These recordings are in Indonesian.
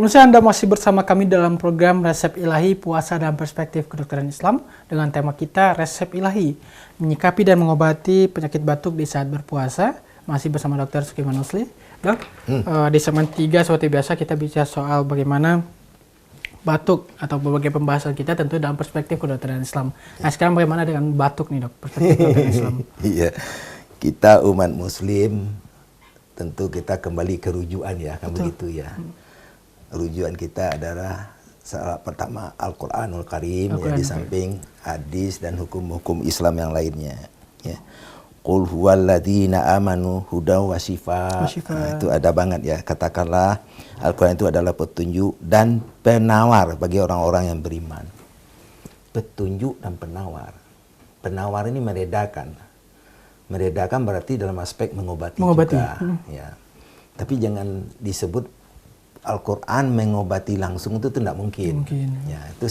Pemirsa, Anda masih bersama kami dalam program Resep Ilahi Puasa dan Perspektif Kedokteran Islam dengan tema kita Resep Ilahi, menyikapi dan mengobati penyakit batuk di saat berpuasa. Masih bersama Dr. Sukiman Nusli. Dok, di segmen 3 seperti biasa kita bicara soal bagaimana batuk atau berbagai pembahasan kita tentu dalam perspektif kedokteran Islam. Nah, sekarang bagaimana dengan batuk nih, Dok? Perspektif kedokteran Islam. Iya, kita umat Muslim tentu kita kembali ke rujukan ya, kan begitu ya. Rujukan kita adalah salah pertama Al-Quranul Karim, ya, di samping hadis dan hukum-hukum Islam yang lainnya. Ya. Qul huwalladzina amanu hudaw wa shifa. Nah, itu ada banget ya. Katakanlah Al-Quran itu adalah petunjuk dan penawar bagi orang-orang yang beriman. Petunjuk dan penawar. Penawar ini meredakan. Meredakan berarti dalam aspek mengobati. Juga. Ya. Tapi jangan disebut Al-Quran mengobati langsung, itu tidak mungkin. Ya, itu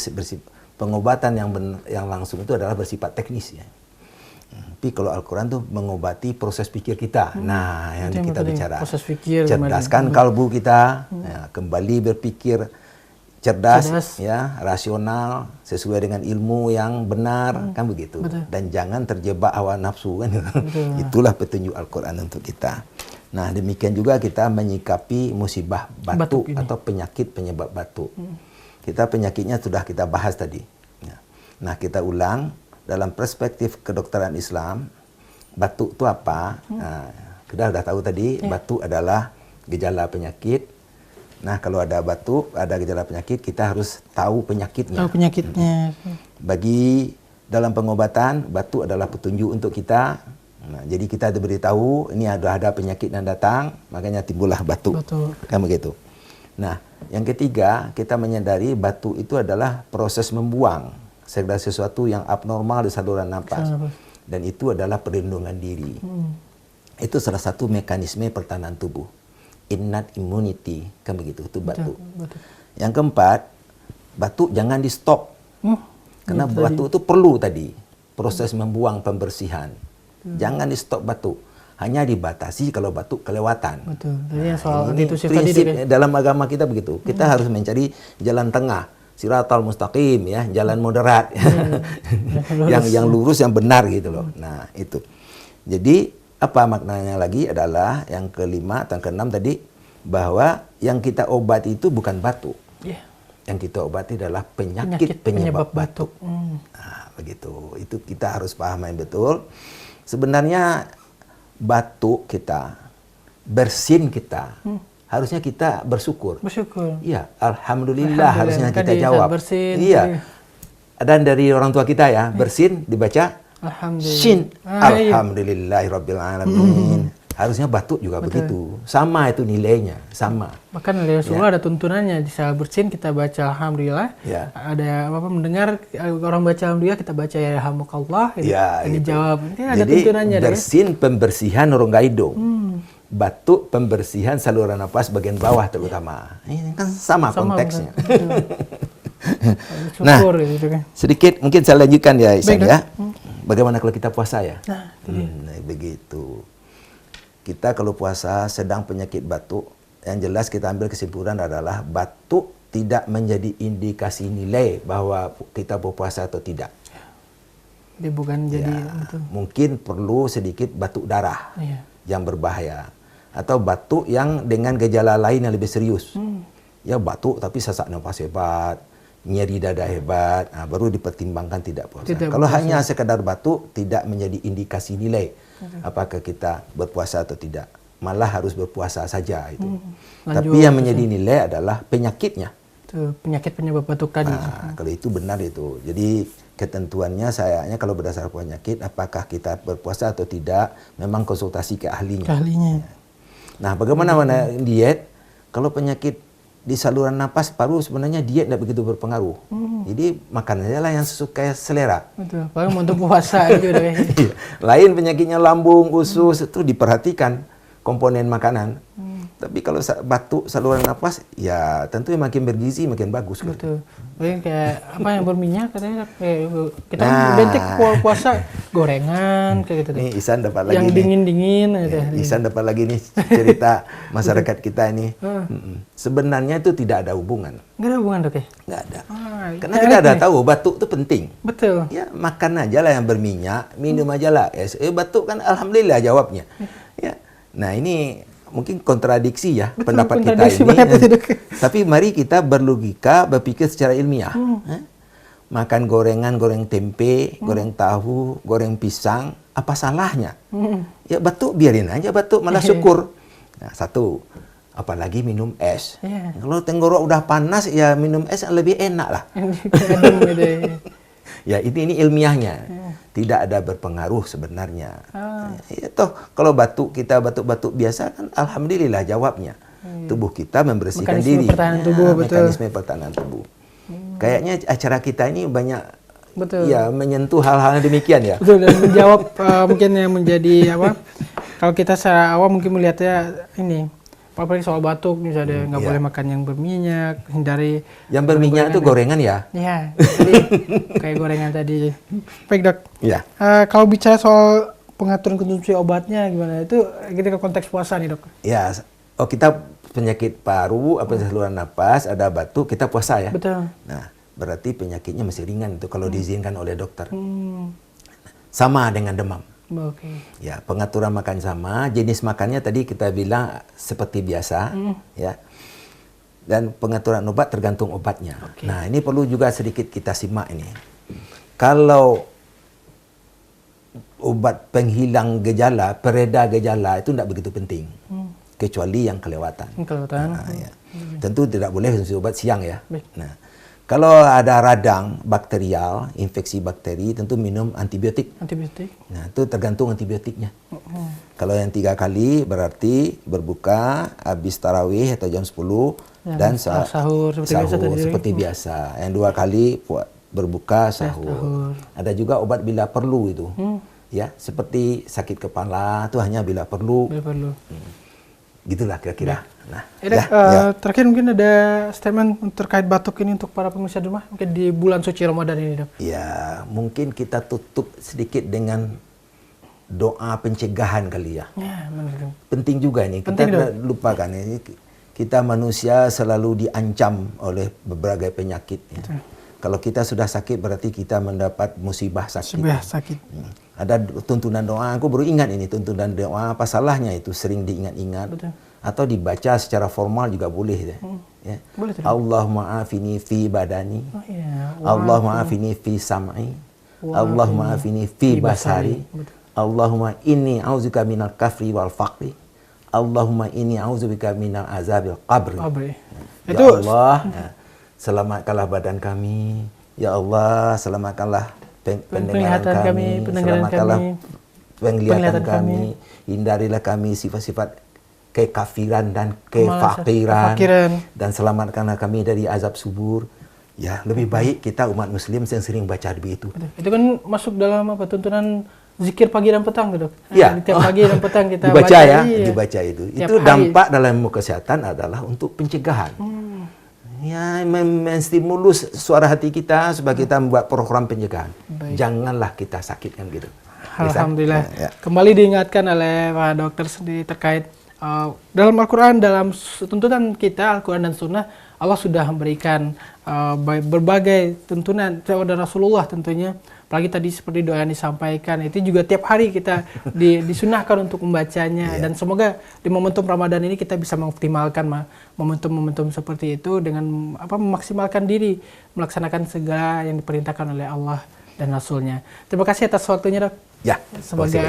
pengobatan yang langsung itu adalah bersifat teknis ya. Tapi kalau Al-Quran tuh mengobati proses pikir kita. Nah, yang kita bicara. Proses pikir, cerdaskan kalbu kita, ya, kembali berpikir cerdas, ya, rasional, sesuai dengan ilmu yang benar, kan begitu. Dan jangan terjebak hawa nafsu kan. Itulah petunjuk Al-Quran untuk kita. Nah, demikian juga kita menyikapi musibah batuk atau penyakit penyebab batuk. Kita penyakitnya sudah kita bahas tadi. Nah, kita ulang dalam perspektif kedokteran Islam, batuk itu apa? Nah, kita sudah tahu tadi, batuk adalah gejala penyakit. Nah, kalau ada batuk, ada gejala penyakit, kita harus tahu penyakitnya. Tahu penyakitnya. Bagi dalam pengobatan, batuk adalah petunjuk untuk kita. Nah, jadi kita diberitahu ini ada penyakit yang datang, makanya timbullah batuk. Kan begitu. Nah, yang ketiga, kita menyadari batuk itu adalah proses membuang segala sesuatu yang abnormal di saluran napas. Dan itu adalah perlindungan diri. Itu salah satu mekanisme pertahanan tubuh. Innate immunity, kan begitu, itu batuk. Yang keempat, batuk jangan di stop. Karena batuk itu perlu tadi proses membuang pembersihan. Jangan di stop batuk, hanya dibatasi kalau batuk kelewatan. Jadi soal ini prinsip dalam agama kita begitu. Kita harus mencari jalan tengah, siratal mustaqim ya, jalan moderat, yang lurus, yang benar gitu loh. Nah itu. Jadi apa maknanya lagi adalah yang kelima atau keenam tadi, bahwa yang kita obati itu bukan batuk. Yang kita obati adalah penyakit penyebab batuk. Nah begitu. Itu kita harus pahami betul. Sebenarnya batuk kita, bersin kita, harusnya kita bersyukur. Iya, alhamdulillah harusnya kita jawab. Iya. Dan dari orang tua kita ya, bersin dibaca shin, alhamdulillahirabbil alamin. Harusnya batuk juga begitu. Sama itu nilainya, sama. Bahkan oleh Rasulullah ada tuntunannya, di saat bersin kita baca alhamdulillah. Ada apa mendengar orang baca alhamdulillah, kita baca ya yarhamukallah. Dijawab. Ini ada tuntunannya. Bersin pembersihan rongga hidung. Batuk pembersihan saluran napas bagian bawah terutama. Ini kan sama konteksnya. Nah, sedikit mungkin saya lanjutkan ya Isan ya. Bagaimana kalau kita puasa ya? Nah, begitu. Kita kalau puasa sedang penyakit batuk, yang jelas kita ambil kesimpulan adalah batuk tidak menjadi indikasi nilai bahwa kita berpuasa atau tidak. Dia bukan jadi mungkin perlu sedikit batuk darah yang berbahaya, atau batuk yang dengan gejala lain yang lebih serius. Ya batuk tapi sesak nafas hebat, nyeri dada hebat, baru dipertimbangkan tidak puasa. Kalau hanya sekedar batuk, tidak menjadi indikasi nilai apakah kita berpuasa atau tidak. Malah harus berpuasa saja itu. Tapi yang menjadi nilai adalah penyakitnya. Penyakit penyebab batuk tadi. Kalau itu benar itu. Jadi ketentuannya sayangnya kalau berdasarkan penyakit, apakah kita berpuasa atau tidak, memang konsultasi ke ahlinya. Nah, bagaimana diet? Kalau penyakit di saluran napas paru sebenarnya diet tidak begitu berpengaruh. Jadi makan aja lah yang sesuai selera. Betul. Paling untuk puasa gitu deh. Lain penyakitnya lambung, usus itu diperhatikan komponen makanan. Tapi kalau batuk saluran napas, ya tentu makin bergizi makin bagus. Betul. Kayak apa yang berminyak katanya, kayak kita bentek puasa gorengan kayak gitu. Nih Ihsan dapat lagi yang dingin-dingin gitu. Ihsan dapat lagi nih cerita masyarakat kita ini. Sebenarnya itu tidak ada hubungan. Nggak ada hubungan, Dok ya? Nggak ada. Karena kita udah tahu batuk itu penting. Betul. Ya makan aja lah yang berminyak, minum aja lah es. Batuk kan alhamdulillah jawabnya. Ya. Nah ini mungkin kontradiksi ya. Betul, pendapat kita ini. Tapi mari kita berlogika, berpikir secara ilmiah. Makan gorengan, goreng tempe, goreng tahu, goreng pisang, apa salahnya? Ya batuk biarin aja batuk, malah syukur. Nah, satu, apalagi minum es. Kalau tenggorok udah panas ya minum es lebih enak lah. Ya ini ilmiahnya. Tidak ada berpengaruh sebenarnya. Ya, toh kalau kita batuk-batuk biasa kan alhamdulillah jawabnya. Tubuh kita membersihkan diri. Mekanisme pertahanan tubuh. Kayaknya acara kita ini banyak ya menyentuh hal-hal demikian ya. Betul, dan menjawab mungkin yang menjadi apa? Kalau kita secara awam mungkin melihatnya ini, apalagi soal batuk misalnya nggak boleh makan yang berminyak, hindari yang berminyak itu gorengan ya. Iya, jadi kayak gorengan tadi. Baik Dok. Iya. Kalau bicara soal pengaturan konsumsi obatnya gimana? Itu kita ke konteks puasa nih Dok. Ya, kita penyakit paru, saluran napas, ada batuk, kita puasa ya. Betul. Nah, berarti penyakitnya masih ringan itu kalau diizinkan oleh dokter. Sama dengan demam. Ya, pengaturan makan sama, jenis makannya tadi kita bilang seperti biasa, ya. Dan pengaturan obat tergantung obatnya. Nah, ini perlu juga sedikit kita simak ini. Kalau obat penghilang gejala, pereda gejala itu tidak begitu penting. Kecuali yang kelewatan. Ya. Tentu tidak boleh konsumsi obat siang ya. Nah, kalau ada radang bakterial, infeksi bakteri, tentu minum antibiotik. Nah, itu tergantung antibiotiknya. Kalau yang 3 kali berarti berbuka habis tarawih atau jam 10 dan sahur seperti biasa. Yang 2 kali berbuka sahur. Ada juga obat bila perlu itu. Ya, seperti sakit kepala itu hanya bila perlu. Gitulah kira-kira. Nah, terakhir mungkin ada statement terkait batuk ini untuk para pemirsa di rumah, mungkin di bulan suci Ramadan ini, Dok. Ya, mungkin kita tutup sedikit dengan doa pencegahan kali ya. Penting juga ini. Kita tidak lupakan ini. Kita manusia selalu diancam oleh berbagai penyakit. Ya. Kalau kita sudah sakit berarti kita mendapat musibah sakit. Ada tuntunan doa, aku baru ingat ini tuntunan doa, apa salahnya itu sering diingat-ingat atau dibaca secara formal juga boleh ya. Allahumma afini fi badani, Allahumma afini fi sam'i, Allahumma afini fi basari, Allahumma inni auzubika minal kafri wal faqri, Allahumma inni auzubika minal azabil qabri. Ya Allah, selamatkanlah badan kami, ya Allah, selamatkanlah pendengaran kami, selamatkanlah penglihatan kami, hindarilah kami sifat-sifat kekafiran dan kefakiran, dan selamatkanlah kami dari azab subur. Ya, lebih baik kita umat muslim yang sering baca begitu. Itu kan masuk dalam apa tuntunan zikir pagi dan petang, Dok. Ya. Tiap pagi dan petang kita dibaca baca, ya, dibaca itu. Itu dampak dalam ilmu kesehatan adalah untuk pencegahan. Ya, menstimulus suara hati kita supaya kita membuat program pencegahan. Janganlah kita sakit kan gitu. Alhamdulillah. Kembali diingatkan oleh Pak Dokter sendiri terkait dalam Al-Quran, dalam tuntunan kita Al-Quran dan Sunnah, Allah sudah memberikan berbagai tuntunan dari Rasulullah tentunya. Apalagi tadi seperti doa yang disampaikan, itu juga tiap hari kita disunahkan untuk membacanya. Dan semoga di momentum Ramadan ini kita bisa mengoptimalkan momentum-momentum seperti itu dengan memaksimalkan diri, melaksanakan segala yang diperintahkan oleh Allah dan Rasulnya. Terima kasih atas waktunya, Dok. Ya, semoga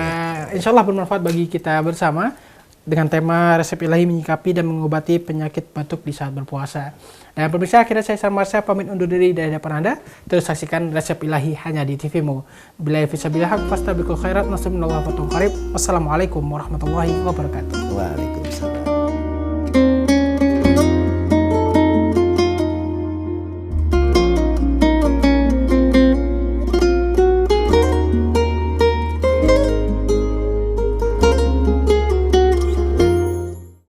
insya Allah bermanfaat bagi kita bersama dengan tema resep ilahi menyikapi dan mengobati penyakit batuk di saat berpuasa. Dan pemirsa, akhirnya saya Marsha pamit undur diri dari hadapan Anda. Terus saksikan resep ilahi hanya di TVmu. Billahi fisabilillah haq fastabiqul khairat, nasrullah wa qarib. Wassalamualaikum warahmatullahi wabarakatuh. Waalaikumsalam.